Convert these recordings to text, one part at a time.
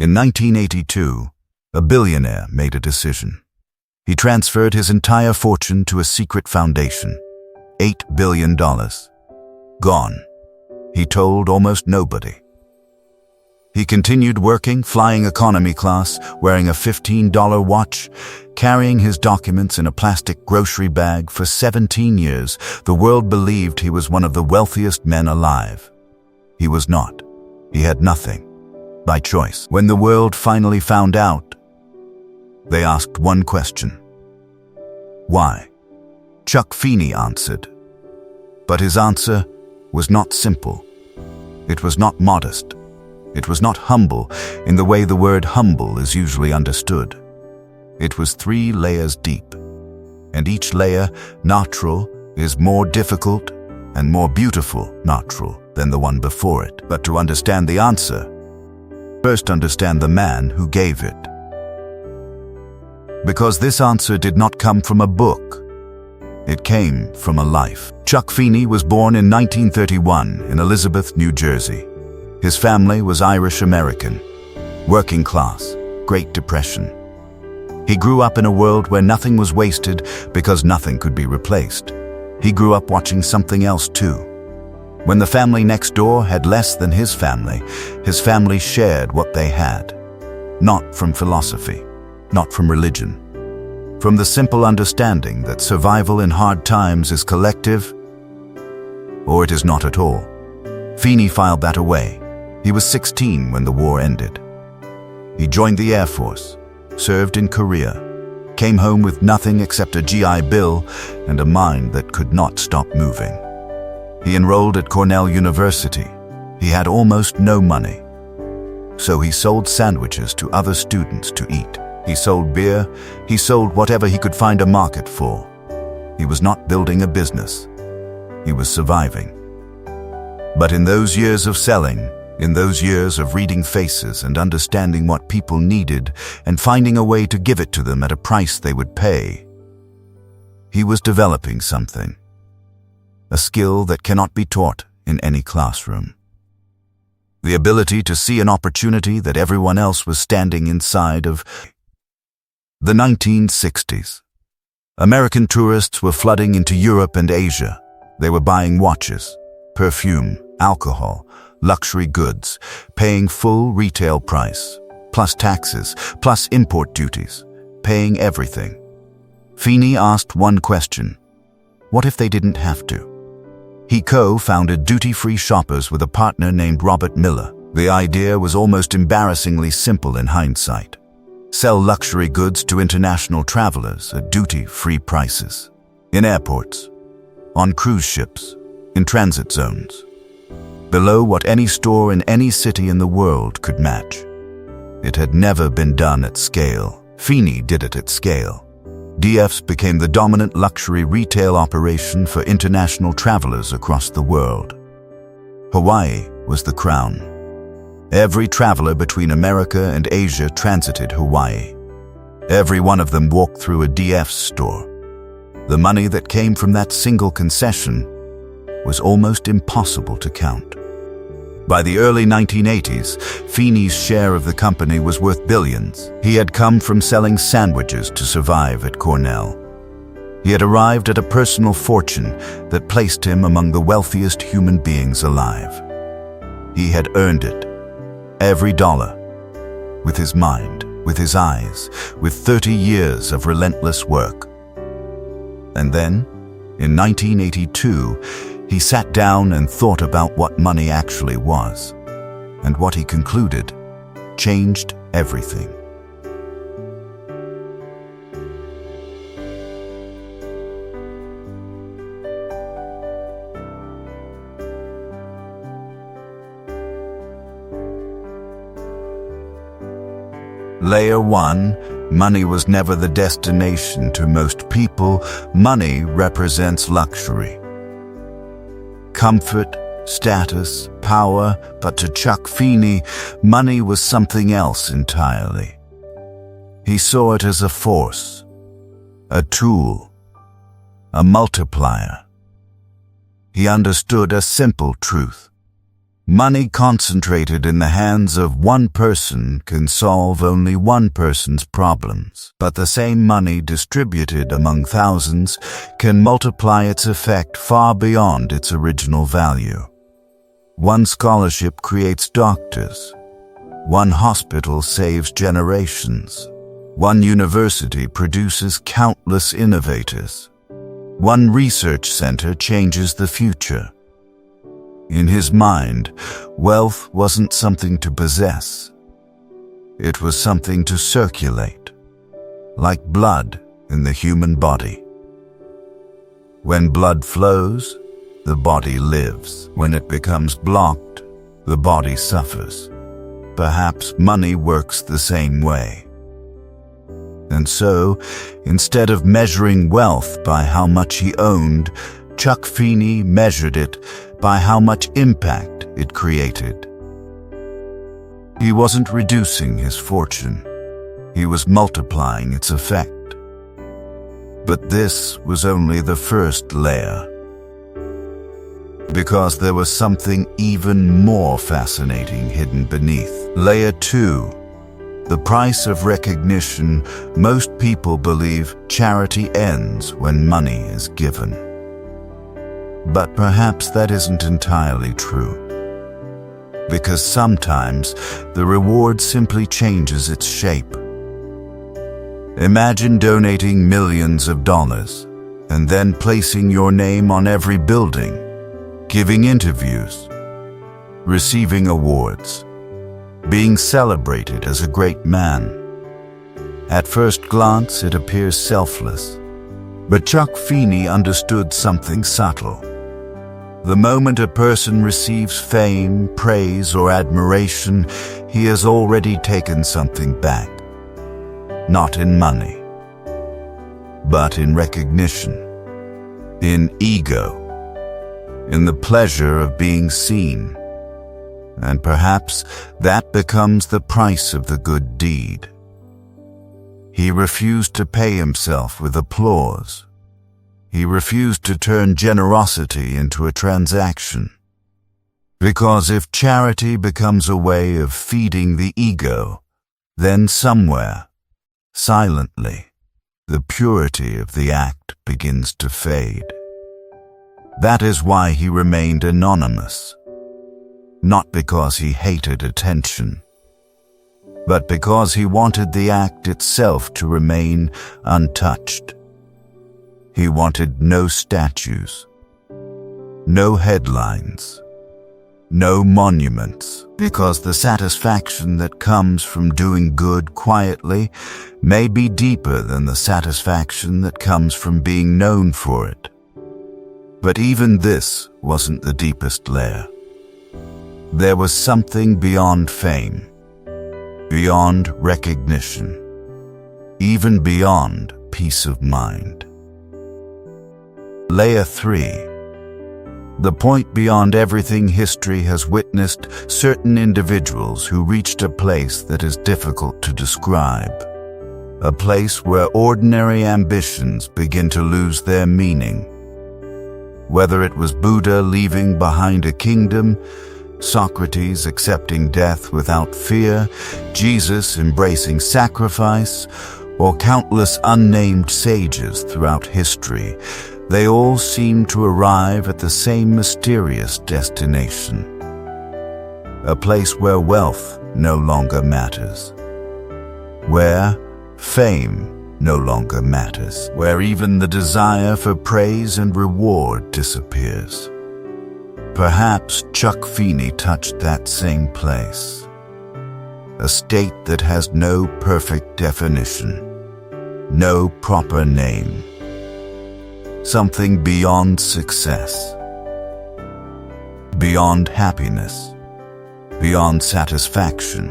In 1982, a billionaire made a decision. He transferred his entire fortune to a secret foundation. $8 billion. Gone. He told almost nobody. He continued working, flying economy class, wearing a $15 watch, carrying his documents in a plastic grocery bag for 17 years. The world believed he was one of the wealthiest men alive. He was not. He had nothing. By choice. When the world finally found out, they asked one question. Why? Chuck Feeney answered. But his answer was not simple. It was not modest. It was not humble in the way the word humble is usually understood. It was 3 layers deep, and each layer, natural, is more difficult and more beautiful, natural, than the one before it. But to understand the answer, first understand the man who gave it. Because this answer did not come from a book. It came from a life. Chuck Feeney was born in 1931 in Elizabeth, New Jersey. His family was Irish-American, working class, Great Depression. He grew up in a world where nothing was wasted because nothing could be replaced. He grew up watching something else too. When the family next door had less than his family shared what they had. Not from philosophy, not from religion. From the simple understanding that survival in hard times is collective, or it is not at all. Feeney filed that away. He was 16 when the war ended. He joined the Air Force, served in Korea, came home with nothing except a GI Bill and a mind that could not stop moving. He enrolled at Cornell University. He had almost no money. So he sold sandwiches to other students to eat. He sold beer. He sold whatever he could find a market for. He was not building a business. He was surviving. But in those years of selling, in those years of reading faces and understanding what people needed and finding a way to give it to them at a price they would pay, he was developing something. A skill that cannot be taught in any classroom. The ability to see an opportunity that everyone else was standing inside of. The 1960s. American tourists were flooding into Europe and Asia. They were buying watches, perfume, alcohol, luxury goods, paying full retail price, plus taxes, plus import duties, paying everything. Feeney asked one question. What if they didn't have to? He co-founded Duty-Free Shoppers with a partner named Robert Miller. The idea was almost embarrassingly simple in hindsight. Sell luxury goods to international travelers at duty-free prices. In airports, on cruise ships, in transit zones. Below what any store in any city in the world could match. It had never been done at scale. Feeney did it at scale. DFs became the dominant luxury retail operation for international travelers across the world. Hawaii was the crown. Every traveler between America and Asia transited Hawaii. Every one of them walked through a DF store. The money that came from that single concession was almost impossible to count. By the early 1980s, Feeney's share of the company was worth billions. He had come from selling sandwiches to survive at Cornell. He had arrived at a personal fortune that placed him among the wealthiest human beings alive. He had earned it, every dollar, with his mind, with his eyes, with 30 years of relentless work. And then, in 1982, he sat down and thought about what money actually was, and what he concluded changed everything. Layer 1, money was never the destination to most people. Money represents luxury. Comfort, status, power, but to Chuck Feeney, money was something else entirely. He saw it as a force, a tool, a multiplier. He understood a simple truth. Money concentrated in the hands of one person can solve only one person's problems, but the same money distributed among thousands can multiply its effect far beyond its original value. One scholarship creates doctors. One hospital saves generations. One university produces countless innovators. One research center changes the future. In his mind, wealth wasn't something to possess. It was something to circulate, like blood in the human body. When blood flows, the body lives. When it becomes blocked, the body suffers. Perhaps money works the same way. And so, instead of measuring wealth by how much he owned, Chuck Feeney measured it by how much impact it created. He wasn't reducing his fortune. He was multiplying its effect. But this was only the first layer. Because there was something even more fascinating hidden beneath. Layer 2. The price of recognition. Most people believe charity ends when money is given. But perhaps that isn't entirely true. Because sometimes the reward simply changes its shape. Imagine donating millions of dollars and then placing your name on every building, giving interviews, receiving awards, being celebrated as a great man. At first glance, it appears selfless. But Chuck Feeney understood something subtle. The moment a person receives fame, praise, or admiration, he has already taken something back. Not in money, but in recognition, in ego, in the pleasure of being seen. And perhaps that becomes the price of the good deed. He refused to pay himself with applause. He refused to turn generosity into a transaction. Because if charity becomes a way of feeding the ego, then somewhere, silently, the purity of the act begins to fade. That is why he remained anonymous. Not because he hated attention, but because he wanted the act itself to remain untouched. He wanted no statues, no headlines, no monuments, because the satisfaction that comes from doing good quietly may be deeper than the satisfaction that comes from being known for it. But even this wasn't the deepest layer. There was something beyond fame, beyond recognition, even beyond peace of mind. Layer 3. The point beyond everything history has witnessed certain individuals who reached a place that is difficult to describe. A place where ordinary ambitions begin to lose their meaning. Whether it was Buddha leaving behind a kingdom, Socrates accepting death without fear, Jesus embracing sacrifice, or countless unnamed sages throughout history, they all seem to arrive at the same mysterious destination. A place where wealth no longer matters. Where fame no longer matters. Where even the desire for praise and reward disappears. Perhaps Chuck Feeney touched that same place. A state that has no perfect definition, no proper name. Something beyond success, beyond happiness, beyond satisfaction.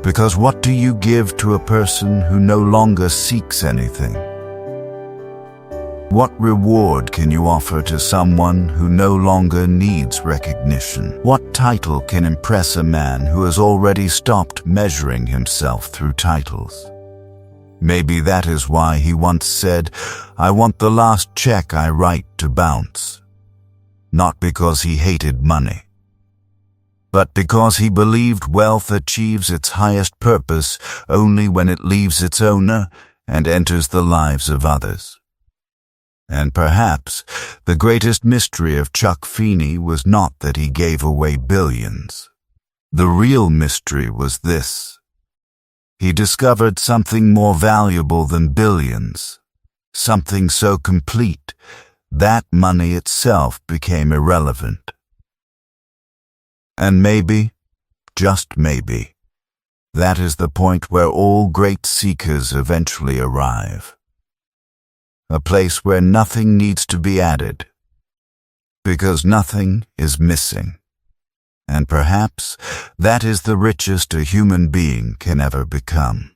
Because what do you give to a person who no longer seeks anything? What reward can you offer to someone who no longer needs recognition? What title can impress a man who has already stopped measuring himself through titles? Maybe that is why he once said, "I want the last check I write to bounce." Not because he hated money, but because he believed wealth achieves its highest purpose only when it leaves its owner and enters the lives of others. And perhaps the greatest mystery of Chuck Feeney was not that he gave away billions. The real mystery was this: he discovered something more valuable than billions, something so complete that money itself became irrelevant. And maybe, just maybe, that is the point where all great seekers eventually arrive. A place where nothing needs to be added, because nothing is missing. And perhaps that is the richest a human being can ever become.